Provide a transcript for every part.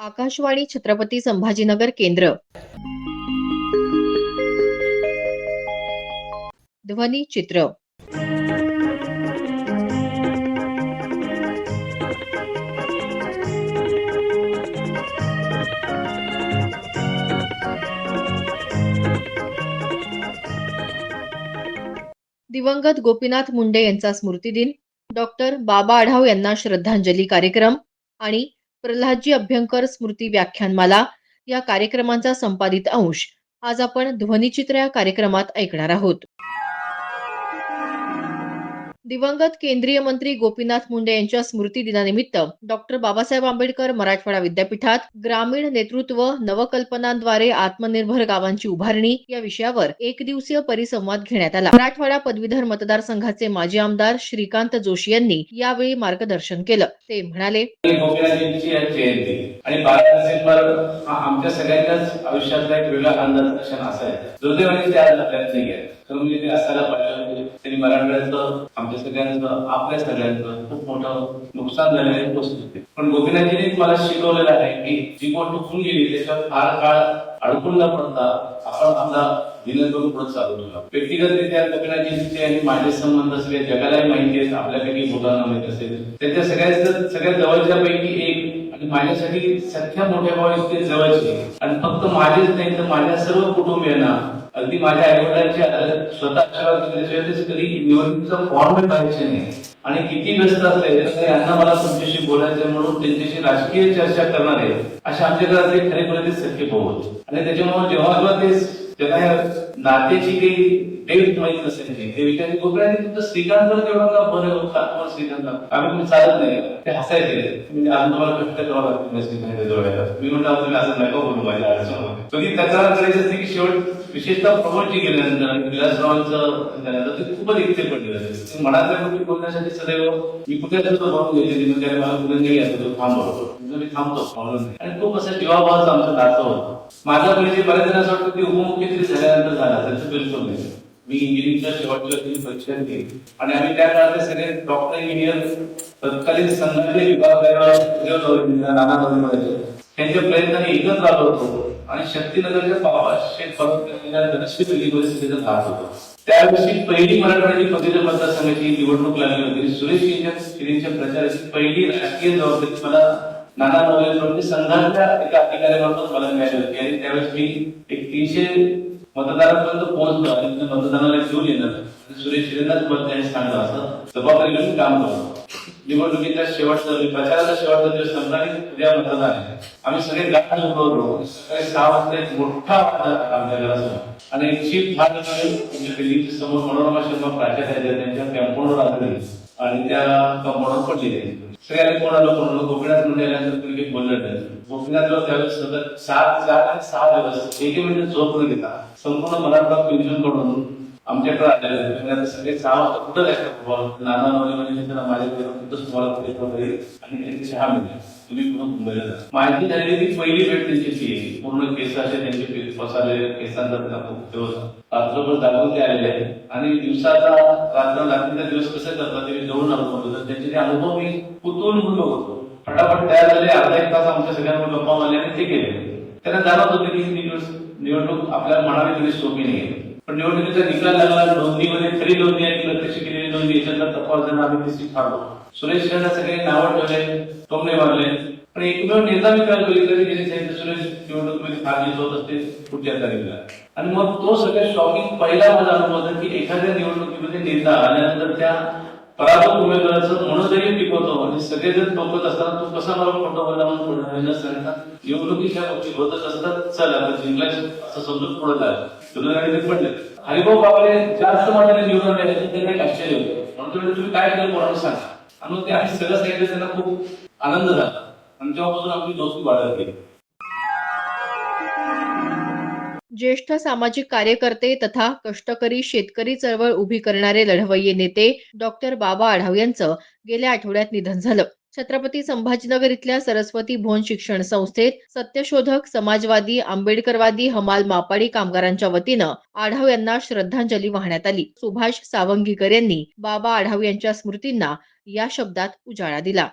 आकाशवाणी छत्रपती संभाजीनगर केंद्र. ध्वनी चित्र. दिवंगत गोपीनाथ मुंडे यांचा स्मृतिदिन, डॉक्टर बाबा आढाव यांना श्रद्धांजली कार्यक्रम आणि प्रल्हादजी अभ्यंकर स्मृती व्याख्यानमाला या कार्यक्रमांचा संपादित अंश आज आपण ध्वनिचित्र या कार्यक्रमात ऐकणार आहोत. दिवंगत केंद्रीय मंत्री गोपीनाथ मुंडे यांच्या स्मृती दिनानिमित्त डॉक्टर बाबासाहेब आंबेडकर मराठवाडा विद्यापीठात ग्रामीण नेतृत्व नवकल्पनांद्वारे आत्मनिर्भर गावांची उभारणी या विषयावर एक दिवसीय परिसंवाद घेण्यात आला. मराठवाडा पदवीधर मतदारसंघाचे माजी आमदार श्रीकांत जोशी यांनी यावेळी मार्गदर्शन केलं. ते म्हणाले, गोपीनाथजींची जयंती आणि 12 डिसेंबर हा आमच्या सगळ्यांच्याच आयुष्यातला एक वेगळा आनंदाचा क्षण असायचा. दुर्दैवाने ते आज आपल्यात नाही आहे. तर म्हणजे ते असायला पाहिजे. त्यांनी मराठवाड्याचं आमच्या सगळ्यांचं आपल्या सगळ्यांचं खूप मोठं नुकसान झालेली गोष्ट होती. पण गोपीनाथजींनी मला शिकवलेलं आहे की जी गोष्ट होऊन गेली त्याच्यावर फार काळ अडकून न पडता आपण आपला दिनक्रम पुढे चालू ठेवला. व्यक्तिगतरित्या गोपीनाथजींचे आणि माझे संबंध सगळे जगालाही माहिती आहेत, आपल्यापैकी मुलांना माहिती असेल. त्यांच्या सगळ्यात जवळच्या पैकी एक आणि माझ्यासाठी सख्या मोठ्या भावा इतके जवळचे आणि फक्त माझेच नाही तर माझ्या सर्व कुटुंबियांना अगदी माझ्या आईवडिलांची स्वतःच्या कधी निवडणुकीचा फॉर्म पाहिजे नाही आणि किती व्यस्त असले तर यांना मला तुमच्याशी बोलायचं म्हणून त्यांच्याशी राजकीय चर्चा करणारे अशा आमच्या घरातले खरे सख्खे भाऊ होते. आणि त्याच्यामुळे जेव्हा ते त्यांना नात्याची काही डेट माहित नसायची ते विचारले, गोपीनाथजी तुमचं श्रीकांतवर तेवढं का बरं होता श्रीकांत आम्ही चालत नाही. ते हसायचे म्हणजे आज तुम्हाला कष्ट करावं लागतील श्रीकांत जोडायला. मी म्हटलं तुम्ही असं नका बोलू माझ्या अडचण कधी तक्रार करायची असते की शेवट विशेषतः प्रमोदजी गेल्यानंतर विलासरावांचं ते खूपच इथे पडलेलं. मनातल्या गोष्टी बोलण्यासाठी सदैव मी कुठे भाऊ घेतलेली म्हणजे मला कुठे नाही असतो थांबवतो मी थांबतो आणि खूप असं जीवाभावाचं आमचं नातं होतं. माझ्या परिचय बऱ्याच जण असं वाटतं की उपमुख्यमंत्री झाल्यानंतर झाला त्याचं बिलकुल नाही. मी इंजिनिअरिंगच्या शेवटच्या परीक्षा केली आणि आम्ही त्या काळातले सगळे डॉक्टर इंजिनियर तत्कालीन संघाचे विभाग त्यांच्या प्रयत्नाने एकत्र आलो होतो आणि शक्तीनगरच्या राहत होतो. त्यावेळी पहिली मराठवाड्याची पदवीधर मतदारसंघाची निवडणूक लागली होती. सुरेश शिरींच्या प्रचाराची पहिली राजकीय जबाबदारी मला नाना नवले संघाच्या एका अधिकाऱ्यामार्फत मला मिळाली होती आणि त्यावेळेस मी एक 300 मतदारांपर्यंत पोहोचलो आणि मतदानाला घेऊन येणार सुरेश शिरेंनाच मत द्यायला सांगलं असं जबाबदारी घेऊन काम करतो. निवडणुकीचा प्रचाराचा शेवटचा दिवस संपला आणि उद्या मतदान आहे. आम्ही सगळे गाठ उभवलो. सकाळी 6 वाजता एक मोठा आमच्या घरासमोर आणि एक चीफ बिल्डिंगच्या समोर मनोरमा शर्मा प्राचार्य त्यांच्या कॅम्पाऊंडवर आले आणि त्या कंपाऊंडवर पडले. सगळ्यांनी कोणाला गोपीनाथ मुंडे आल्यानंतर कोणी बोललं नाही. गोपीनाथला त्यावेळेस सतत 6 दिवस 1 मिनिट झोप न घेता संपूर्ण मराठवाडा पेन्शन कडून आमच्याकडे आलेले सगळे 6 वाजता कुठं जायचं नाना नवले म्हणजे माझ्याकडे आणि त्यांची 6 मिनिट तुम्ही पुन्हा मुंबईला जा. माझी झालेली ती पहिली भेट त्यांची पूर्ण केस असे त्यांचे पसरलेले केसांचा त्यांना खूप दिवस रात्रभर दाखवून ते आलेले आहेत आणि दिवसाचा रात्रीचा दिवस कसं करतात ते मी जवळून अनुभव तर त्यांचे ते अनुभव मी कुतून होतो. फटाफट तयार झाले. अर्धा 1 तास आमच्या सगळ्यांवर गप्पा मारले आणि ते गेले. त्यांना जाणवत होते की निवडणूक आपल्या मनाने थोडी सोपी नाही. पण निवडणुकीचा निकाल लागला. नोंदणीमध्ये खरी नोंदणी आणि प्रत्यक्ष केलेली नोंदणी याच्यातला तफावत जण आम्ही दिसती फाडलो. सुरेश यांना सगळे नावं ठेवले, टोमणे मारले. पण एकमेव निर्णय मी काय बघितलं की सुरेश निवडणुकीमध्ये भाग घेत होत असते पुढच्या तारीखला आणि मग तो सगळ्यात शॉकिंग पहिला माझा अनुभव होता की एखाद्या निवडणुकीमध्ये नेता आल्यानंतर त्या पराभूत उमेदवाराचं मनोधैर्य टिकवतो आणि सगळे जर टोकत असताना तो कसा मला खोटं बोलला म्हणून निवडणुकीच्या गोष्टी होतच असतात. चल आता जिंकल्याचं असं समजून पुढे लागलं. तुला पडले हरिभाऊ बाबाले जास्त मताने निवडून द्यायचे ते काही आश्चर्य होते. म्हणून तुम्ही काय केलं कोणाला सांगा आणि मग ते आम्ही सगळं सांगितलं. त्यांना खूप आनंद झाला आणि तेव्हापासून आपली दोस्ती वाढत गेली. ज्येष्ठ सामाजिक कार्यकर्ते तथा कष्टकरी शेतकरी चळवळ उभी करणारे लढवय्ये नेते डॉक्टर बाबा आढाव यांचं गेल्या आठवड्यात निधन झालं. छत्रपती संभाजीनगर इथल्या सरस्वती भुवन शिक्षण संस्थेत सत्यशोधक समाजवादी आंबेडकरवादी हमाल मापाडी कामगारांच्या वतीनं आढाव यांना श्रद्धांजली वाहण्यात आली. सुभाष सावंगीकर यांनी बाबा आढाव यांच्या स्मृतींना या शब्दात उजाळा दिला.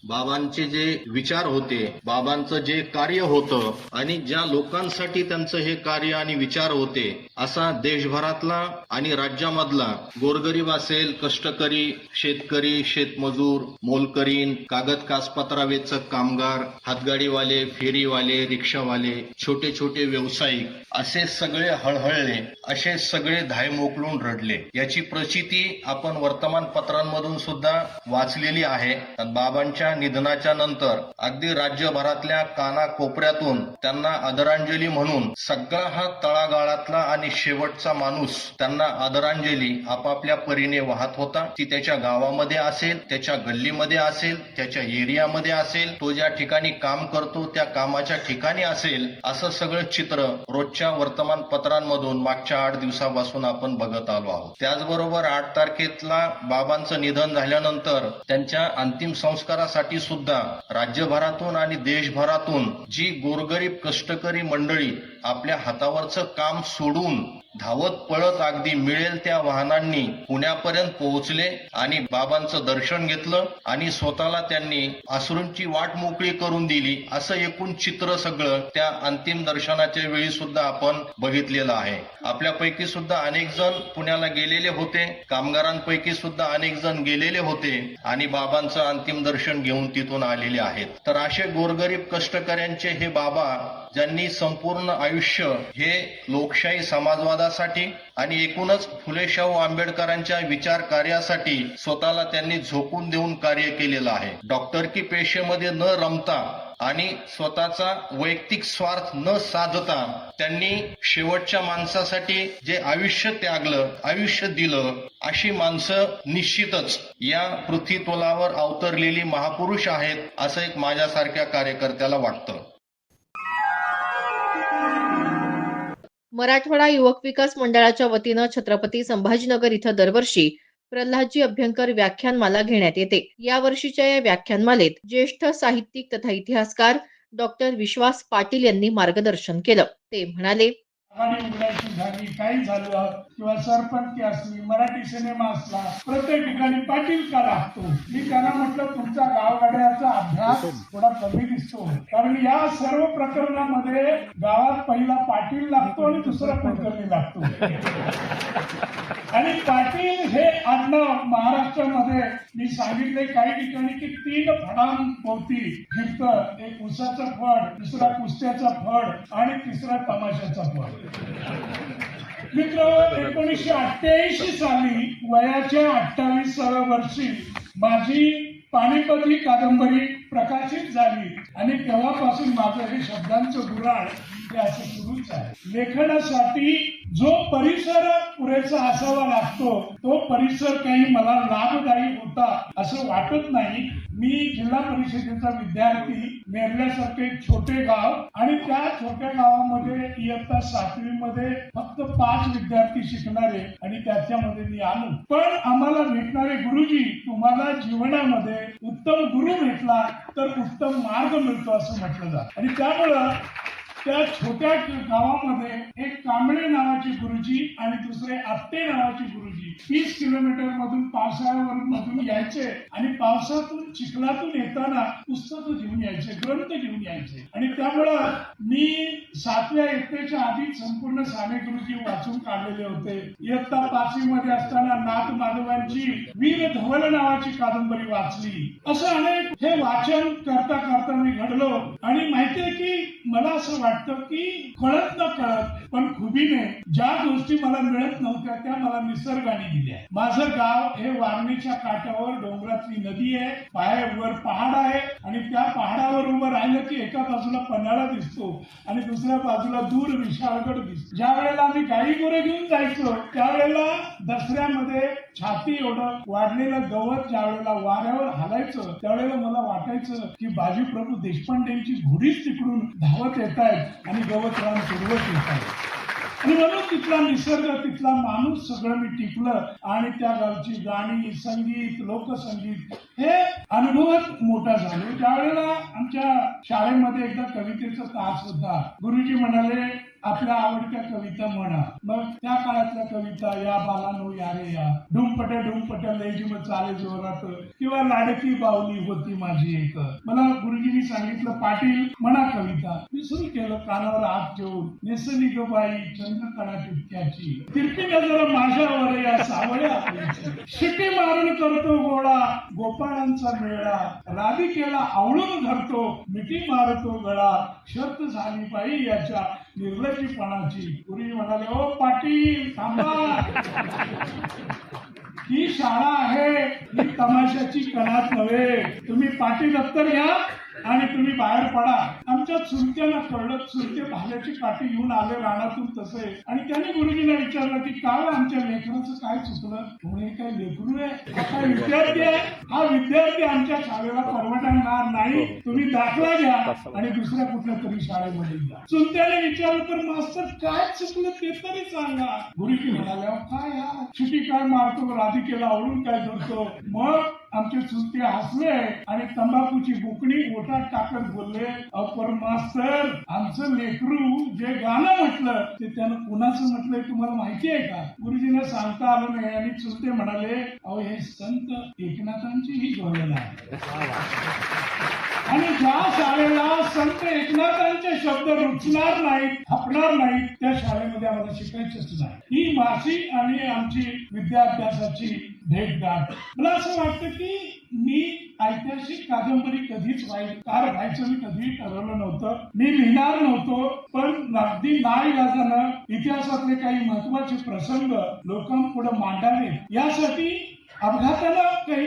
बाबांचे जे विचार होते, बाबांचं जे कार्य होतं आणि ज्या लोकांसाठी त्यांचं हे कार्य आणि विचार होते, असा देशभरातला आणि राज्यामधला गोरगरीब असेल, कष्टकरी, शेतकरी, शेतमजूर, मोलकरीण, कागद कागदपत्रा वेचक कामगार, हातगाडीवाले, फेरीवाले, रिक्षावाले, छोटे छोटे व्यावसायिक असे सगळे हळहळले, असे सगळे धाय मोकलून रडले. याची प्रचिती आपण वर्तमानपत्रांमधून सुद्धा वाचलेली आहे. बाबांच्या निधनाच्या नंतर अगदी राज्यभरातल्या कानाकोपऱ्यातून त्यांना आदरांजली म्हणून सगळा हा तळागाळातला आणि शेवटचा माणूस त्यांना आदरांजली आपापल्या परीने वाहत होता. ती त्याच्या गावामध्ये असेल, त्याच्या गल्लीमध्ये असेल, त्याच्या एरियामध्ये असेल, तो ज्या ठिकाणी काम करतो त्या कामाच्या ठिकाणी असेल, असं सगळं चित्र रोजच्या वर्तमानपत्रांमधून मागच्या 8 दिवसापासून आपण बघत आलो आहोत. त्याचबरोबर 8 तारखेला बाबांचं निधन झाल्यानंतर त्यांच्या अंतिम संस्कारासाठी सुद्धा राज्यभरातून आणि देशभरातून जी गोरगरीब कष्टकरी मंडळी आपल्या हातावरचं काम सोडून धावत पळत अगदी मिळेल त्या वाहनांनी पुण्यापर्यंत पोहोचले आणि बाबांचं दर्शन घेतलं आणि स्वतःला त्यांनी अश्रूंची वाट मोकळी करून दिली. असं एकूण चित्र सगळं त्या अंतिम दर्शनाच्या वेळी सुद्धा आपण बघितलेलं आहे. आपल्यापैकी सुद्धा अनेक जण पुण्याला गेलेले होते, कामगारांपैकी सुद्धा अनेक जण गेलेले होते आणि बाबांचं अंतिम दर्शन घेऊन तिथून आलेले आहेत. तर असे गोरगरीब कष्टकऱ्यांचे हे बाबा ज्यांनी संपूर्ण आयुष्य हे लोकशाही समाजवादासाठी आणि एकूणच फुले शाहू आंबेडकरांच्या विचार कार्यासाठी स्वतःला त्यांनी झोकून देऊन कार्य केलेलं आहे. डॉक्टरकी पेशेमध्ये न रमता आणि स्वतःचा वैयक्तिक स्वार्थ न साधता त्यांनी शेवटच्या माणसासाठी जे आयुष्य त्यागलं, आयुष्य दिलं, अशी माणसं निश्चितच या पृथ्वीतलावर अवतरलेली महापुरुष आहेत असं एक माझ्यासारख्या कार्यकर्त्याला वाटतं. मराठवाडा युवक विकास मंडळाच्या वतीनं छत्रपती संभाजीनगर इथं दरवर्षी प्रल्हादजी अभ्यंकर व्याख्यानमाला घेण्यात येते. या वर्षीच्या या व्याख्यानमालेत ज्येष्ठ साहित्यिक तथा इतिहासकार डॉक्टर विश्वास पाटील यांनी मार्गदर्शन केलं. ते म्हणाले, आघाडी उघडायची झाली, काही झालं किंवा सरपंच असली, मराठी सिनेमा असला, प्रत्येक ठिकाणी पाटील का लागतो. मी त्यांना म्हटलं तुमचा गावगाड्याचा अभ्यास थोडा कमी दिसतो, कारण या सर्व प्रकरणामध्ये गावात पहिला पाटील लागतो आणि दुसरा कुलकर्णी लागतो. आणि पाटील हे आडनाव महाराष्ट्रामध्ये मी सांगितले काही ठिकाणी की 3 फळांभोवती फिरतं. एक उसाचं फळ, दुसरा कुस्त्याचा फळ आणि तिसरा तमाशाचा फळ. मित्र, 1988 साली वयाच्या 28व्या वर्षी माझी पानिपत ही कादंबरी प्रकाशित झाली आणि तेव्हापासून माझं हे शब्दांचं गुराळ हे असं सुरूच आहे. लेखनासाठी जो परिसर पुरेसा असावा लागतो तो परिसर काही मला लाभदायी होता असं वाटत नाही. मी जिल्हा परिषदेचा विद्यार्थी, नेरल्यासारखे एक छोटे गाव आणि त्या छोट्या गावामध्ये इयत्ता 7वी मध्ये फक्त 5 विद्यार्थी शिकणारे आणि त्याच्यामध्ये मी आलो. पण आम्हाला भेटणारे गुरुजी, तुम्हाला जीवनामध्ये उत्तम गुरु भेटला तर उत्तम मार्ग मिळतो असं म्हटलं जातं. आणि त्यामुळं त्या छोट्या गावामध्ये एक कांबळे नावाचे गुरुजी आणि दुसरे आपटे नावाचे गुरुजी 30 किलोमीटर मधून पावसाळ्यावरून यायचे आणि पावसातून चिखलातून येताना पुस्तकं घेऊन यायचे, ग्रंथ घेऊन यायचे. आणि त्यामुळं मी 7व्या इयत्तेच्या आधी संपूर्ण साने गुरुजी वाचून काढलेले होते. इयत्ता 5वी मध्ये असताना नाथ माधवांची वीर धवल नावाची कादंबरी वाचली. असं अनेक हे वाचन करता करता मी घडलो आणि माहितीये की मला असं वाटतं की कळत न कळत पण खुबीने ज्या गोष्टी मला मिळत नव्हत्या त्या मला निसर्गाने दिल्या. माझं गाव हे वारणीच्या काठावर डोंगरातली नदी आहे, पायावर पहाड आहे आणि त्या पहाडावर उभं राहिलं की एका बाजूला पन्हाळा दिसतो आणि दुसऱ्या बाजूला दूर विशाळगड दिसतो. ज्या वेळेला आम्ही गाई गोरे घेऊन जायचो त्यावेळेला दसऱ्यामध्ये छाती एवढं वाढलेलं गवत ज्या वेळेला वाऱ्यावर हालायचं त्यावेळेला मला वाटायचं की बाजीप्रभू देशपांडेंची घोडीच तिकडून धावत येत आहेत आणि गवत रान तुडवत येत आहेत. आणि म्हणून तिथला निसर्ग, तिथला माणूस सगळं मी टिकलं आणि त्या गावची गाणी, संगीत, लोकसंगीत हे अनुभवत मोठा झालो. त्यावेळेला आमच्या शाळेमध्ये एकदा कवितेचा तास होता. गुरुजी म्हणाले, आपल्या आवडत्या कविता म्हणा. मग त्या काळातल्या कविता, या बालानो या रे या, ढुमपट लेझिम चाले जोरात, किंवा लाडकी बावली होती माझी एक. मला गुरुजींनी सांगितलं पाटील म्हणा कविता. मी सुरू केलं कानावर हात ठेवून. नेसली ग बाई चंद्रकळा टिपक्याची, तिरपी नजर माझ्यावर या सावळ्या शिटी मारून करतो गोळा गोपाळांचा मेळा, राधिकेला आवळून धरतो मिठी मारतो गळा, शर्त झाली बाई याच्या निर्लज्जीपणाची. गुरुजी म्हणाले, ओ पाटील थांबा, ही शाळा आहे, ही तमाशाची कणात नव्हे. तुम्ही पाटी दप्तर घ्या आणि तुम्ही बाहेर पडा. आमच्या चुलत्याला कळलं, चुलते भाल्याची काठी घेऊन आले रानातून तसे. आणि त्याने गुरुजीला विचारलं की काय आमच्या लेकराचं काय चुकलं. हे काय लेकरू आहे, हा विद्यार्थी आहे, हा विद्यार्थी आमच्या शाळेला परवडणार नाही, तुम्ही दाखला घ्या आणि दुसऱ्या कुठल्या तरी शाळेमध्ये जा. चुलत्याने विचारलं तर मास्तर काय चुकलं ते तरी सांगा. गुरुजी म्हणाले, काय हा शिटी काय मारतो, राधिकेला आवडून काय धरतो. मग आमचे चुलते हसले आणि तंबाखूची बुकणी ओठात टाकत बोलले, अपर मास्तर आमचं लेकरू जे गाणं म्हटलं ते त्यानं कुणाचं म्हटलंय तुम्हाला माहिती आहे का. गुरुजींना सांगता आलं नाही आणि चुलते म्हणाले, अहो हे संत एकनाथांची ही गवळण आहे. आणि ज्या शाळेला संत एकनाथांचे शब्द रुचणार नाहीत, हपणार नाहीत, त्या शाळेमध्ये आम्हाला शिकायचंच नाही. ही माझी आणि आमची विद्याभ्यासाची भेटगाठ. मला असं वाटतं की मी ऐतिहासिक कादंबरी कधीच व्हायचं मी कधीही ठरवलं नव्हतं. मी लिहिणार नव्हतो, पण अगदी नाईलाजानं इतिहासातले काही महत्वाचे प्रसंग लोकांपुढे मांडावे यासाठी अपघातानं काही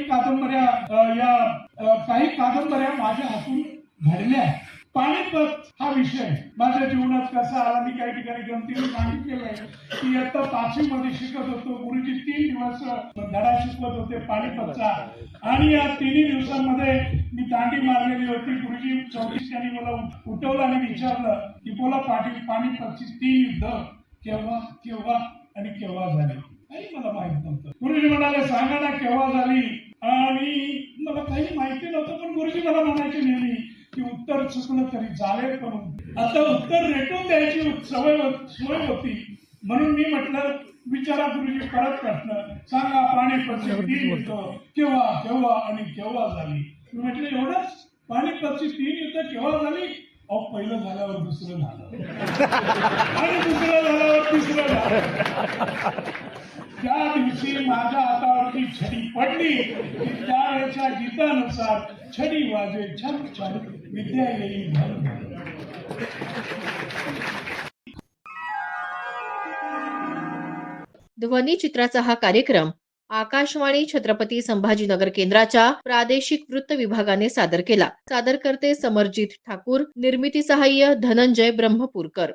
कादंबऱ्या माझ्या हातून घडल्या. पानिपत हा विषय माझ्या जीवनात कसा आला मी काही ठिकाणी गमतीने सांगितलेलं आहे की इयत्ता 5वी मध्ये शिकत होतो. गुरुजी 3 दिवस धडा शिकवत होते पानिपतचा आणि या 3 दिवसांमध्ये मी दांडी मारलेली होती. गुरुजी 24 मला उठवलं आणि विचारलं की बोला पाटील, पानिपतची 3 युद्ध केव्हा आणि केव्हा झाली. काही मला माहित नव्हतं. गुरुजी म्हणाले, सांगा ना केव्हा झाली. आणि मला काही माहिती नव्हतं, पण गुरुजी मला म्हणायचे नेहमी की उत्तर चुकलं तरी चालेल, पण आता उत्तर रेटून द्यायची सोय होती. म्हणून मी म्हटलं, विचारा गुरुजी परत प्रश्न, सांगा पानिपतची 3 युद्ध केव्हा आणि केव्हा झाली. मी म्हटलं एवढंच, पानिपतची 3 युद्ध केव्हा झाली. अहो पहिलं झाल्यावर दुसरं झालं आणि दुसरं झाल्यावर तिसरं झालं. ज्या दिवशी माझ्या हातावरती छडी पडली की त्यावेळेच्या गीतानुसार छडी वाजे छम छम विद्या येई भर भर. ध्वनिचित्राचा हा कार्यक्रम आकाशवाणी छत्रपती संभाजीनगर केंद्राच्या प्रादेशिक वृत्त विभागाने सादर केला. सादरकर्ते समरजित ठाकूर, निर्मिती सहाय्य धनंजय ब्रह्मपूरकर.